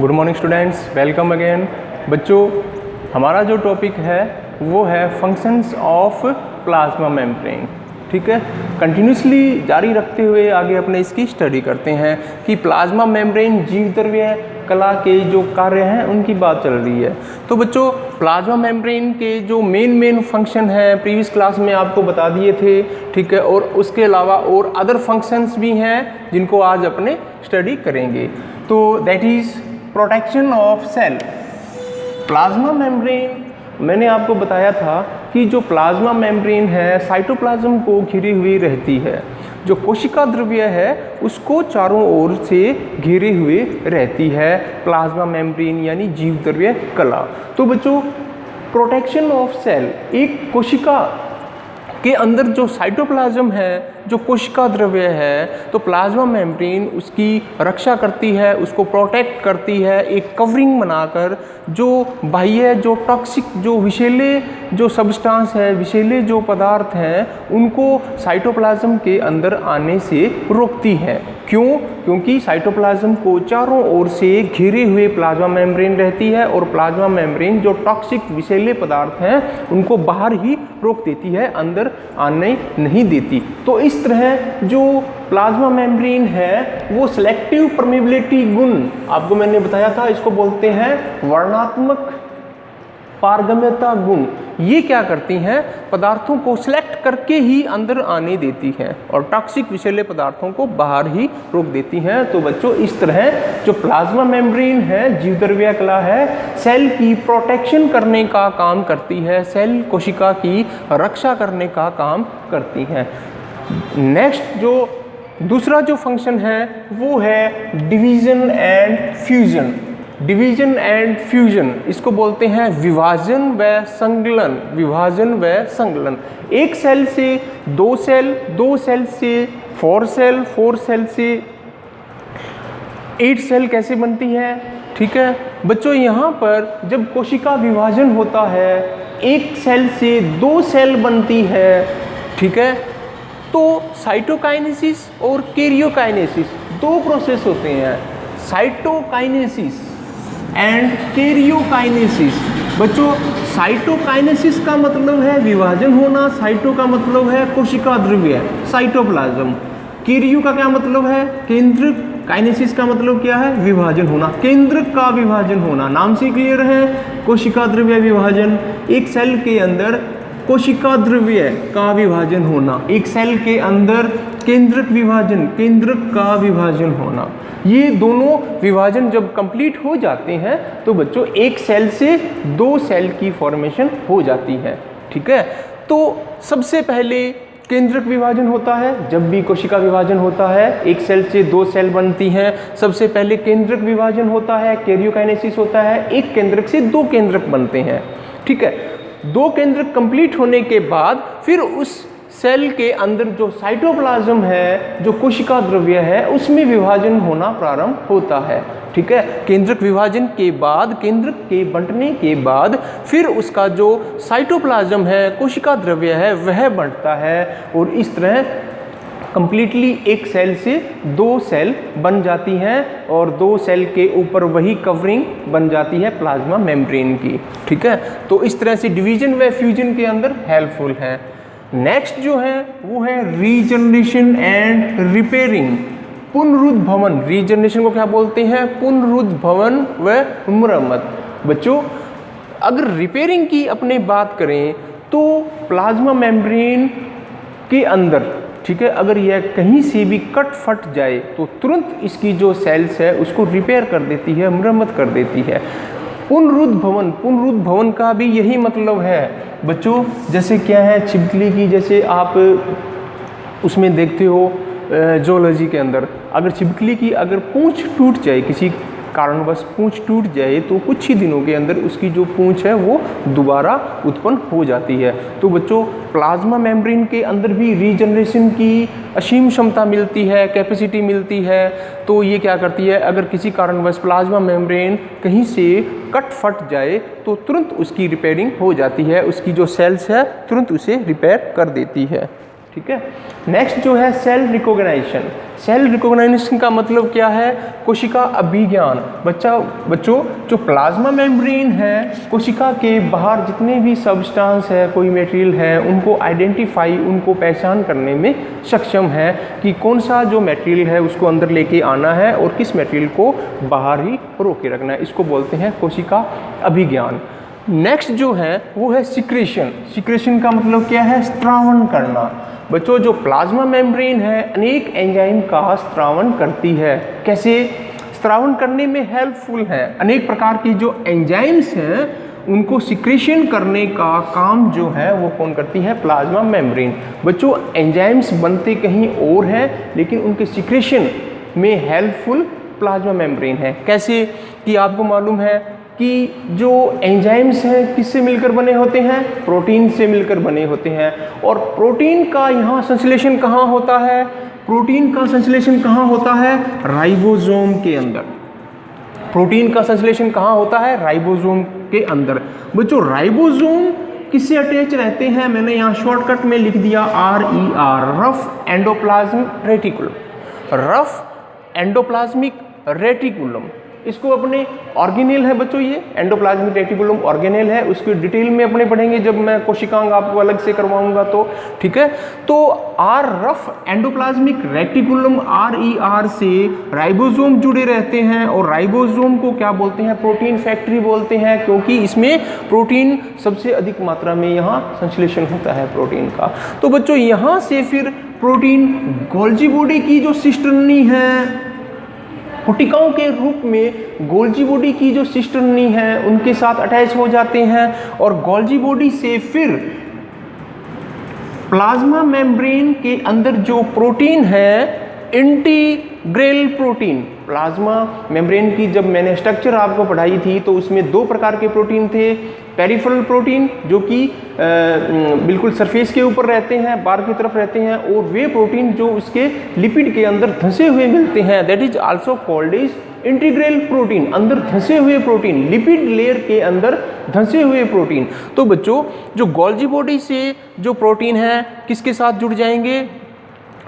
Good morning students, welcome again. बच्चों, हमारा जो टॉपिक है वो है फंक्शंस ऑफ प्लाज्मा मेम्ब्रेन। ठीक है, कंटिन्यूसली जारी रखते हुए आगे अपने इसकी स्टडी करते हैं कि प्लाज्मा मेम्ब्रेन जीवद्रव्य कला के जो कार्य हैं उनकी बात चल रही है। तो बच्चों, प्लाज्मा मेम्ब्रेन के जो मेन फंक्शन है प्रीवियस क्लास में आपको बता दिए थे। ठीक है, और उसके अलावा और अदर फंक्शंस भी हैं जिनको आज अपने स्टडी करेंगे। तो that is protection of cell. Plasma membrane, मैंने आपको बताया था कि जो प्लाज्मा मेम्ब्रेन है साइटोप्लाज्म को घिरी हुई रहती है। जो कोशिका द्रव्य है उसको चारों ओर से घेरे हुए रहती है प्लाज्मा मेम्ब्रेन यानी जीवद्रव्य कला। तो बच्चों, प्रोटेक्शन ऑफ सेल, एक कोशिका के अंदर जो साइटोप्लाज्म है, जो कोशिका द्रव्य है, तो प्लाज्मा मेम्ब्रेन उसकी रक्षा करती है, उसको प्रोटेक्ट करती है एक कवरिंग बनाकर। जो बाह्य जो टॉक्सिक जो विषैले जो सब्सटेंस है, विषैले जो पदार्थ हैं, उनको साइटोप्लाज्म के अंदर आने से रोकती है। क्यों? क्योंकि साइटोप्लाज्म को चारों ओर से घिरे हुए प्लाज्मा मेम्ब्रेन रहती है और प्लाज्मा मेम्ब्रेन जो टॉक्सिक विषैले पदार्थ हैं उनको बाहर ही रोक देती है, अंदर आने नहीं देती। तो इस तरह जो प्लाज्मा मेम्ब्रेन है वो सिलेक्टिव परमेबिलिटी गुण, आपको मैंने बताया था, इसको बोलते हैं वर्णनात्मक पारगम्यता गुण। ये क्या करती हैं? पदार्थों को सिलेक्ट करके ही अंदर आने देती हैं और टॉक्सिक विषैले पदार्थों को बाहर ही रोक देती हैं। तो बच्चों, इस तरह जो प्लाज्मा मेम्ब्रेन है, जीवद्रव्य कला है, सेल की प्रोटेक्शन करने का काम करती है, सेल कोशिका की रक्षा करने का काम करती हैं। नेक्स्ट जो दूसरा जो फंक्शन है वो है division and fusion. Division and fusion, इसको बोलते हैं विभाजन व संकलन। विभाजन व संकलन, एक सेल से दो सेल, दो सेल से फोर सेल, फोर सेल से 8 सेल कैसे बनती है? ठीक है बच्चों, यहाँ पर जब कोशिका विभाजन होता है, एक सेल से दो सेल बनती है। ठीक है, तो साइटोकाइनेसिस और कैरियोकाइनेसिस दो प्रोसेस होते हैं, साइटोकाइनेसिस एंड कैरियोकाइनेसिस। बच्चों, साइटोकाइनेसिस का मतलब है विभाजन होना, साइटो का मतलब है कोशिका द्रव्य साइटोप्लाज्म, कैरियो का क्या मतलब है केंद्रक, काइनेसिस का मतलब क्या है विभाजन होना, केंद्रक का विभाजन होना। नाम से क्लियर है, कोशिका द्रव्य विभाजन, एक सेल के अंदर कोशिका द्रव्य का विभाजन होना, एक सेल के अंदर केंद्रक विभाजन, केंद्रक का विभाजन होना। ये दोनों विभाजन जब कंप्लीट हो जाते हैं तो बच्चों एक सेल से दो सेल की फॉर्मेशन हो जाती है। ठीक है, तो सबसे पहले केंद्रक विभाजन होता है। जब भी कोशिका विभाजन होता है, एक सेल से दो सेल बनती हैं, सबसे पहले केंद्रक विभाजन होता है, कैरियोकाइनेसिस होता है, एक केंद्रक से दो केंद्रक बनते हैं। ठीक है, दो केंद्रक कंप्लीट होने के बाद फिर उस सेल के अंदर जो साइटोप्लाज्म है, जो कोशिका द्रव्य है, उसमें विभाजन होना प्रारंभ होता है। ठीक है, केंद्रक विभाजन के बाद, केंद्रक के बंटने के बाद फिर उसका जो साइटोप्लाज्म है, कोशिका द्रव्य है, वह बढ़ता है और इस तरह कंप्लीटली एक सेल से दो सेल बन जाती हैं और दो सेल के ऊपर वही कवरिंग बन जाती है प्लाज्मा मेम्ब्रेन की। ठीक है, तो इस तरह से डिवीजन व फ्यूजन के अंदर हेल्पफुल है। नेक्स्ट जो है वो है रीजनरेशन एंड रिपेयरिंग, पुनरुद्भवन। रीजनरेशन को क्या बोलते हैं? पुनरुद्भवन व मरम्मत। बच्चों, अगर रिपेयरिंग की अपने बात करें तो प्लाज्मा मेम्ब्रेन के अंदर, ठीक है, अगर यह कहीं से भी कट फट जाए तो तुरंत इसकी जो सेल्स है उसको रिपेयर कर देती है, मरम्मत कर देती है। पुनरुद्भवन, पुनरुद्भवन का भी यही मतलब है बच्चों। जैसे क्या है, छिपकली की, जैसे आप उसमें देखते हो जूलॉजी के अंदर, अगर छिपकली की अगर पूंछ टूट जाए, किसी कारणवश पूंछ टूट जाए, तो कुछ ही दिनों के अंदर उसकी जो पूंछ है वो दोबारा उत्पन्न हो जाती है। तो बच्चों, प्लाज्मा मेम्ब्रेन के अंदर भी रीजनरेशन की असीम क्षमता मिलती है, कैपेसिटी मिलती है। तो ये क्या करती है, अगर किसी कारणवश प्लाज्मा मेम्ब्रेन कहीं से कट फट जाए तो तुरंत उसकी रिपेयरिंग हो जाती है, उसकी जो सेल्स है तुरंत उसे रिपेयर कर देती है। ठीक है। नेक्स्ट जो है सेल रिकॉग्निशन। सेल रिकॉग्निशन का मतलब क्या है? कोशिका अभिज्ञान। बच्चों जो प्लाज्मा मेम्ब्रेन है, कोशिका के बाहर जितने भी सब्सटेंस है, कोई मटेरियल है, उनको आइडेंटिफाई, उनको पहचान करने में सक्षम है कि कौन सा जो मटेरियल है उसको अंदर लेके आना है और किस मटेरियल को बाहर ही रोक के रखना है। इसको बोलते हैं कोशिका अभिज्ञान। नेक्स्ट जो है वो है सिक्रेशन। सिक्रेशन का मतलब क्या है? स्त्रावन करना। बच्चों जो प्लाज्मा मेम्ब्रेन है अनेक एंजाइम का स्त्रावन करती है। कैसे? स्त्रावन करने में हेल्पफुल है। अनेक प्रकार की जो एंजाइम्स हैं उनको सिक्रेशन करने का काम जो है वो कौन करती है? Plasma membrane. बच्चों एंजाइम्स बनते कहीं और हैं लेकिन उनके सिक्रेशन में हेल्पफुल प्लाज्मा मेम्ब्रेन है। कैसे कि आपको मालूम है कि जो एंजाइम्स हैं किससे मिलकर बने होते हैं? प्रोटीन से मिलकर बने होते हैं। और प्रोटीन का यहाँ संश्लेषण कहाँ होता है? प्रोटीन का संश्लेषण कहाँ होता है? राइबोसोम के अंदर। प्रोटीन का संश्लेषण कहाँ होता है? राइबोसोम के अंदर। बच्चों राइबोसोम किससे अटैच रहते हैं? मैंने यहाँ शॉर्टकट में लिख दिया RER, rough endoplasmic reticulum. Rough endoplasmic reticulum इसको अपने ऑर्गेनेल है बच्चों, ये एंडोप्लाज्मिक रेटिकुलम ऑर्गेनेल है। उसकी डिटेल में अपने पढ़ेंगे जब मैं कोशिकांग आपको अलग से करवाऊंगा तो, ठीक है। तो रफ एंडोप्लाज्मिक रेटिकुलम RER से राइबोसोम जुड़े रहते हैं और राइबोसोम को क्या बोलते हैं? प्रोटीन फैक्ट्री बोलते हैं, क्योंकि इसमें प्रोटीन सबसे अधिक मात्रा में यहाँ संश्लेषण होता है प्रोटीन का। तो बच्चों यहाँ से फिर प्रोटीन गोल्जी बॉडी की जो सिस्टर्नी है, कोशिकाओं के रूप में गोल्जी बॉडी की जो सिस्टर्नी है उनके साथ अटैच हो जाते हैं और गोल्जी बॉडी से फिर प्लाज्मा मेम्ब्रेन के अंदर जो प्रोटीन है इंटीग्रल प्रोटीन। प्लाज्मा मेम्ब्रेन की जब मैंने स्ट्रक्चर आपको पढ़ाई थी तो उसमें दो प्रकार के प्रोटीन थे। पेरिफेरल प्रोटीन जो कि बिल्कुल सरफेस के ऊपर रहते हैं, बाहर की तरफ रहते हैं, और वे प्रोटीन जो उसके लिपिड के अंदर धंसे हुए मिलते हैं, that is also called is integral protein. अंदर धंसे हुए प्रोटीन, लिपिड लेयर के अंदर धंसे हुए प्रोटीन। तो बच्चों जो गोल्जी बॉडी से जो प्रोटीन है किसके साथ जुड़ जाएंगे?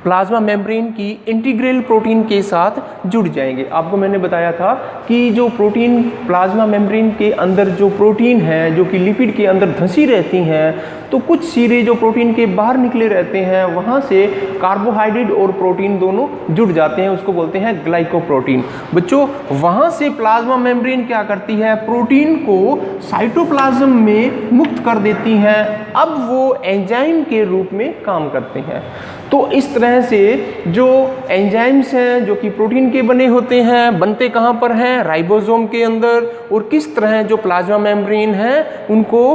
प्लाज्मा मेम्ब्रेन की इंटीग्रल प्रोटीन के साथ जुड़ जाएंगे। आपको मैंने बताया था कि जो प्रोटीन प्लाज्मा मेम्ब्रेन के अंदर जो प्रोटीन है जो कि लिपिड के अंदर धंसी रहती हैं, तो कुछ सिरे जो प्रोटीन के बाहर निकले रहते हैं वहाँ से कार्बोहाइड्रेट और प्रोटीन दोनों जुड़ जाते हैं, उसको बोलते हैं ग्लाइकोप्रोटीन। बच्चों वहाँ से प्लाज्मा मेम्ब्रेन क्या करती है? प्रोटीन को साइटोप्लाज्म में मुक्त कर देती हैं। अब वो एंजाइम के रूप में काम करते हैं। तो इस तरह से जो एंजाइम्स हैं जो कि प्रोटीन के बने होते हैं, बनते कहाँ पर हैं? राइबोसोम के अंदर। और किस तरह जो प्लाज्मा मेम्ब्रेन है उनको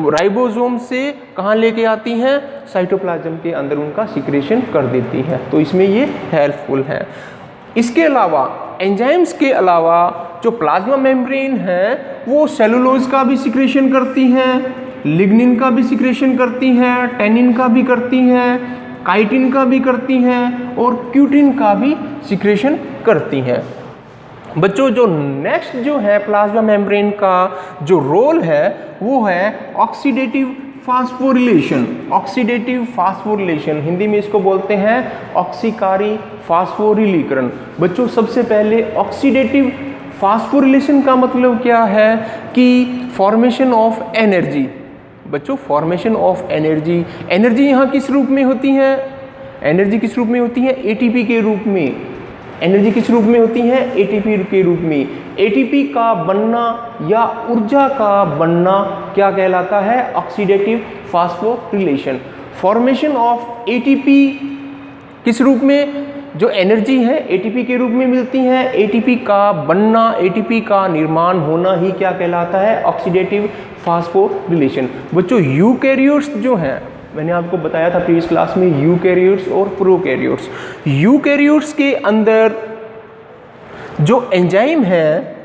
राइबोसोम से कहाँ लेके आती हैं? साइटोप्लाज्म के अंदर उनका सिक्रेशन कर देती हैं। तो इसमें ये हेल्पफुल है। इसके अलावा एंजाइम्स के अलावा जो प्लाज्मा मेम्ब्रेन है वो सेलुलोज का भी सिक्रेशन करती हैं, लिग्निन का भी सिक्रेशन करती हैं, टेनिन का भी करती हैं, काइटिन का भी करती हैं और क्यूटिन का भी सिक्रेशन करती हैं। बच्चों जो नेक्स्ट जो है प्लाज्मा मेम्ब्रेन का जो रोल है वो है oxidative phosphorylation. Oxidative phosphorylation Hindi में इसको बोलते हैं ऑक्सीकारी फास्फोरिलीकरण। बच्चों सबसे पहले ऑक्सीडेटिव फास्फोरिलेशन का मतलब क्या है? कि फॉर्मेशन ऑफ एनर्जी। बच्चों फॉर्मेशन ऑफ एनर्जी, एनर्जी यहाँ किस रूप में होती है? एनर्जी किस रूप में होती है? एटीपी के रूप में। एनर्जी किस रूप में होती है? एटीपी के रूप में। एटीपी का बनना या ऊर्जा का बनना क्या कहलाता है? Oxidative phosphorylation. Formation of ATP किस रूप में? जो एनर्जी है एटीपी के रूप में मिलती है। एटीपी का बनना, एटीपी का निर्माण होना ही क्या कहलाता है? Oxidative phosphorylation. बच्चों यूकैरियोट्स जो हैं, मैंने आपको बताया था प्रीवियस क्लास में यूकैरियोट्स और प्रोकैरियोट्स। यूकैरियोट्स के अंदर जो एंजाइम है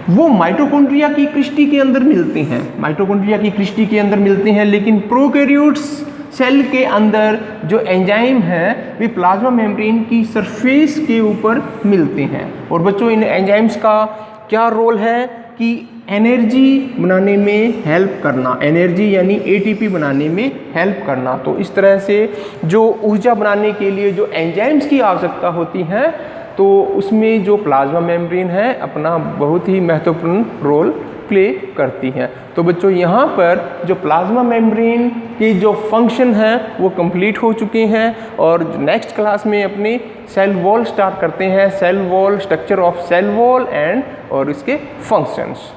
वो माइटोकॉन्ड्रिया की क्रिस्टी के अंदर मिलते हैं, माइटोकॉन्ड्रिया की क्रिस्टी के अंदर मिलते हैं। लेकिन प्रोकैरियोट्स सेल के अंदर जो एंजाइम है वे प्लाज्मा मेम्ब्रेन की सरफेस के ऊपर मिलते हैं। और बच्चों इन एंजाइम्स का क्या रोल है? कि एनर्जी बनाने में हेल्प करना, एनर्जी यानी एटीपी बनाने में हेल्प करना। तो इस तरह से जो ऊर्जा बनाने के लिए जो एंजाइम्स की आवश्यकता होती है, तो उसमें जो प्लाज्मा मेम्ब्रेन है अपना बहुत ही महत्वपूर्ण रोल प्ले करती हैं। तो बच्चों यहाँ पर जो प्लाज्मा मेम्ब्रेन की जो फंक्शन है वो कंप्लीट हो चुके हैं, और नेक्स्ट क्लास में अपनी सेल वॉल स्टार्ट करते हैं, cell wall, structure of cell wall and और इसके फंक्शंस।